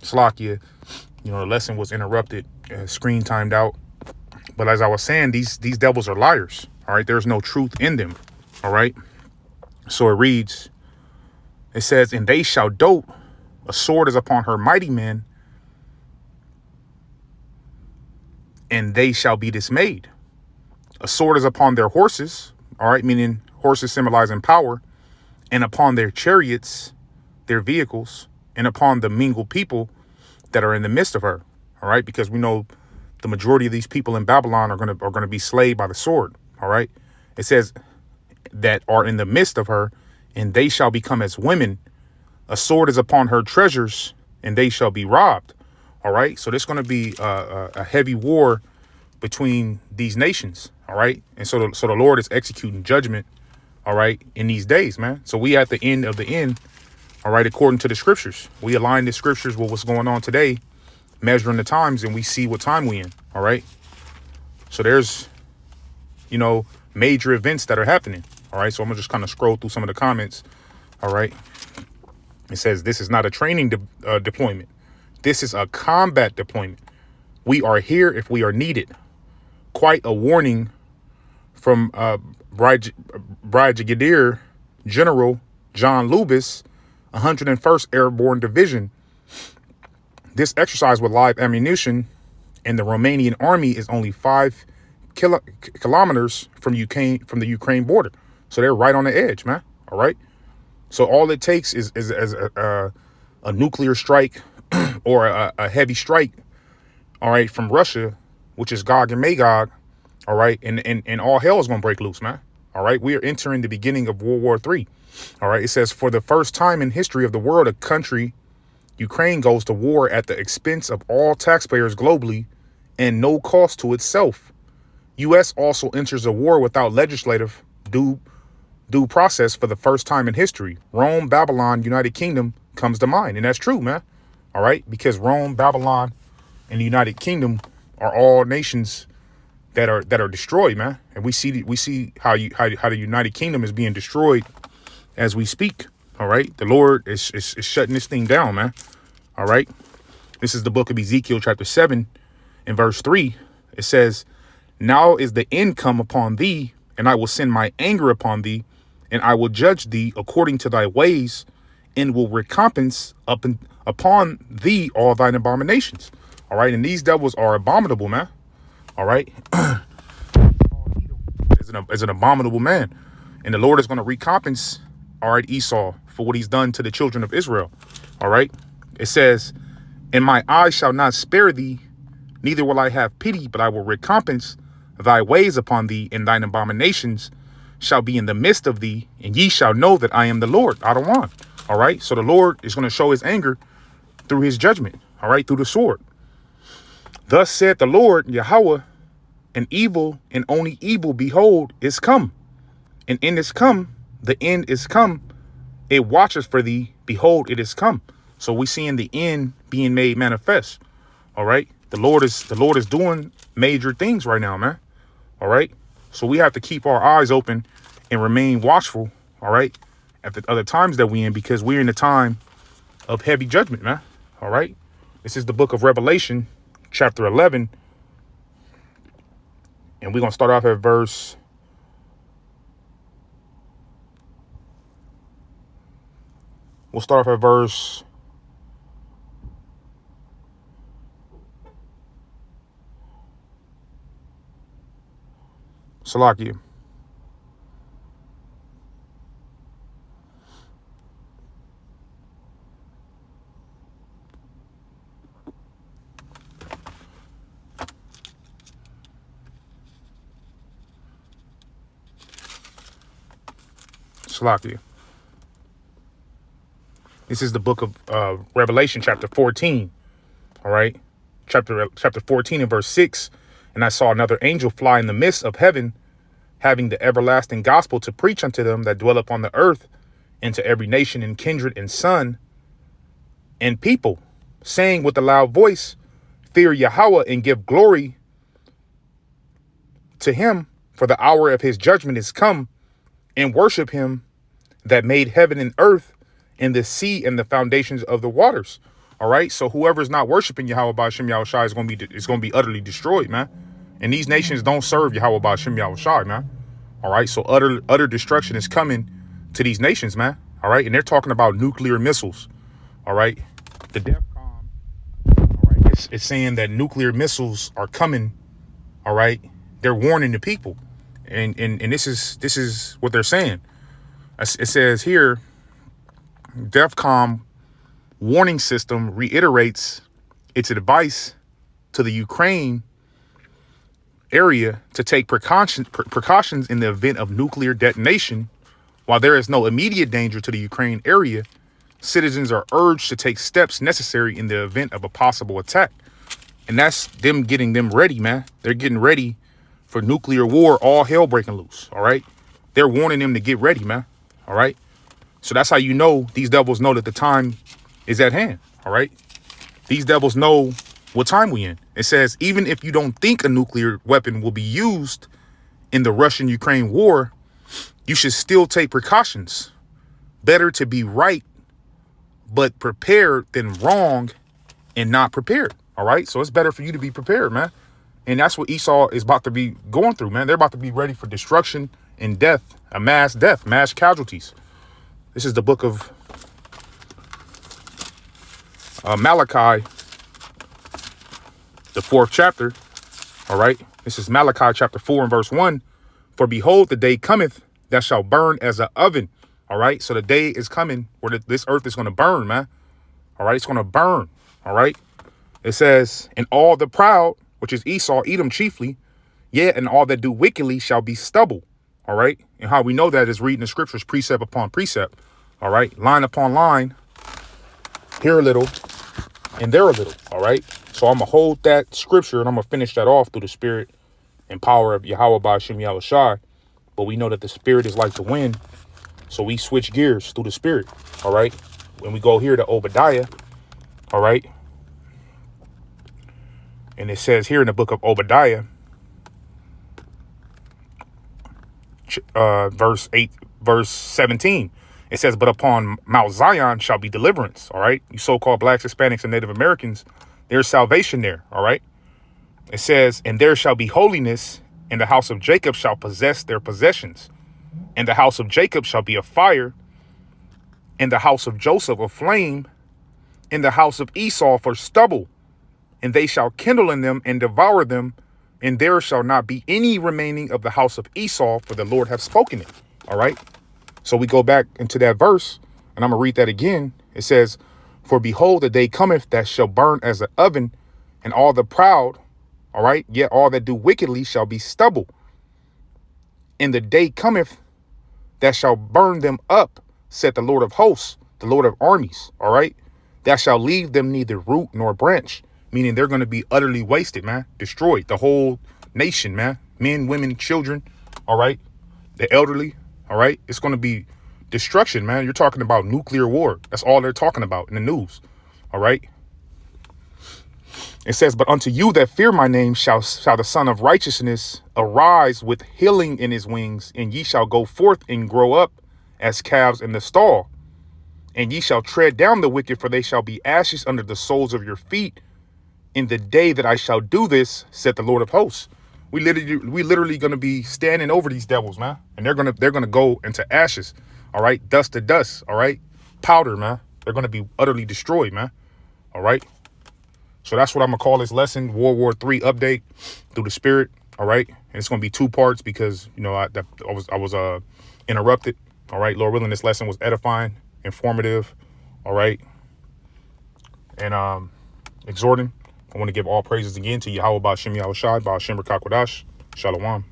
Slakia, the lesson was interrupted, screen timed out. But as I was saying, these devils are liars. All right. There's no truth in them. All right. So it reads, it says, and they shall dote. A sword is upon her mighty men, and they shall be dismayed. A sword is upon their horses. All right. Meaning horses symbolizing power, and upon their chariots, their vehicles, and upon the mingled people that are in the midst of her. All right. Because we know the majority of these people in Babylon are going to be slayed by the sword. All right. It says that are in the midst of her, and they shall become as women. A sword is upon her treasures, and they shall be robbed. All right. So there's going to be a heavy war between these nations. All right. And so the Lord is executing judgment. All right. In these days, man. So we at the end of the end. All right. According to the scriptures, we align the scriptures with what's going on today, measuring the times, and we see what time we in. All right. So there's, major events that are happening. All right. So I'm gonna just kind of scroll through some of the comments. All right. It says this is not a training deployment. This is a combat deployment. We are here if we are needed. Quite a warning from Brigadier General John Lubis, 101st Airborne Division. This exercise with live ammunition in the Romanian army is only 5 kilometers from the Ukraine border. So they're right on the edge, man. All right. So all it takes is a nuclear strike or a heavy strike. All right. From Russia, which is Gog and Magog. All right. And all hell is going to break loose, man. All right. We are entering the beginning of World War III. All right. It says for the first time in history of the world, a country, Ukraine, goes to war at the expense of all taxpayers globally and no cost to itself. U.S. also enters a war without legislative due process for the first time in history. Rome, Babylon, United Kingdom comes to mind. And that's true, man. All right. Because Rome, Babylon, and the United Kingdom are all nations that are destroyed, man. And we see how the United Kingdom is being destroyed as we speak. All right. The Lord is shutting this thing down, man. All right. This is the book of Ezekiel, chapter 7, and verse 3. It says, now is the end come upon thee, and I will send my anger upon thee, and I will judge thee according to thy ways, and will recompense upon thee all thine abominations. All right. And these devils are abominable, man. All right. Is an abominable man. And the Lord is going to recompense, all right, Esau for what he's done to the children of Israel. All right. It says, and my eyes shall not spare thee, neither will I have pity, but I will recompense thy ways upon thee, and thine abominations shall be in the midst of thee, and ye shall know that I am the Lord. Adawan. All right. So the Lord is going to show his anger through his judgment. All right. Through the sword. Thus said the Lord Yahweh, an evil and only evil, behold, is come. And in is come, the end is come. It watches for thee, behold, it is come. So we seeing the end being made manifest. All right. The Lord is doing major things right now, man. All right. So we have to keep our eyes open and remain watchful. All right. At the other times that we in, because we're in the time of heavy judgment, man. All right. This is the book of Revelation, chapter 11. And we're going to start off at verse. We'll start off at verse. Salakia. Salakia. This is the book of Revelation, chapter 14. All right. Chapter 14 and verse 6. And I saw another angel fly in the midst of heaven, having the everlasting gospel to preach unto them that dwell upon the earth, and to every nation and kindred and son and people, saying with a loud voice, fear Yahweh and give glory to him, for the hour of his judgment is come, and worship him that made heaven and earth and the sea and the foundations of the waters. All right. So whoever's not worshiping Yahweh Ba'Shem Yahushai is going to be utterly destroyed, man. And these nations don't serve Yahweh Ba'Shem Yahushai, man. All right. So utter destruction is coming to these nations, man. All right. And they're talking about nuclear missiles. All right. The DEFCON, all right, it's saying that nuclear missiles are coming. All right. They're warning the people. And this is what they're saying. It says here, DEFCON warning system reiterates its advice to the Ukraine area to take precautions in the event of nuclear detonation. While there is no immediate danger to the Ukraine area, citizens are urged to take steps necessary in the event of a possible attack. And that's them getting them ready, man. They're getting ready for nuclear war, all hell breaking loose. All right. They're warning them to get ready, man. All right. So that's how you know these devils know that the time is at hand. All right. These devils know what time we in. It says, even if you don't think a nuclear weapon will be used in the Russian-Ukraine war, you should still take precautions. Better to be right, but prepared than wrong and not prepared. All right. So it's better for you to be prepared, man. And that's what Esau is about to be going through, man. They're about to be ready for destruction and death, mass casualties. This is the book of Malachi, the 4th chapter. All right. This is Malachi chapter 4 and verse 1. For behold, the day cometh that shall burn as an oven. All right. So the day is coming where this earth is going to burn, man. All right. It's going to burn. All right. It says, and all the proud, which is Esau, Edom chiefly, yeah, and all that do wickedly shall be stubble. All right. And how we know that is reading the scriptures precept upon precept. All right. Line upon line. Here a little and there a little. All right. So I'm going to hold that scripture and I'm going to finish that off through the spirit and power of Yahweh Ba'Shem Yahushai. But we know that the spirit is like the wind. So we switch gears through the spirit. All right. When we go here to Obadiah. All right. And it says here in the book of Obadiah, verse 17, it says, but upon Mount Zion shall be deliverance. All right. You so-called blacks, Hispanics, and Native Americans, there's salvation there. All right. It says, and there shall be holiness, and the house of Jacob shall possess their possessions. And the house of Jacob shall be a fire, and the house of Joseph a flame, and the house of Esau for stubble. And they shall kindle in them and devour them, and there shall not be any remaining of the house of Esau, for the Lord hath spoken it. All right. So we go back into that verse, and I'm going to read that again. It says, for behold, the day cometh that shall burn as an oven, and all the proud, all right, yet all that do wickedly shall be stubble. And the day cometh that shall burn them up, said the Lord of hosts, the Lord of armies. All right. That shall leave them neither root nor branch. Meaning they're going to be utterly wasted, man. Destroyed. The whole nation, man. Men, women, children. All right. The elderly. All right. It's going to be destruction, man. You're talking about nuclear war. That's all they're talking about in the news. All right. It says, but unto you that fear my name shall the Son of Righteousness arise with healing in his wings, and ye shall go forth and grow up as calves in the stall. And ye shall tread down the wicked, for they shall be ashes under the soles of your feet. In the day that I shall do this, said the Lord of hosts. We literally going to be standing over these devils, man. And they're going to go into ashes. All right. Dust to dust. All right. Powder, man. They're going to be utterly destroyed, man. All right. So that's what I'm going to call this lesson. World War III update through the spirit. All right. And it's going to be 2 parts because, you know, I was interrupted. All right. Lord willing, this lesson was edifying, informative. All right. And exhorting. I want to give all praises again to Yahweh Ba'Shem Yahushai, Ba'Shem Rakakwadash. Shalom.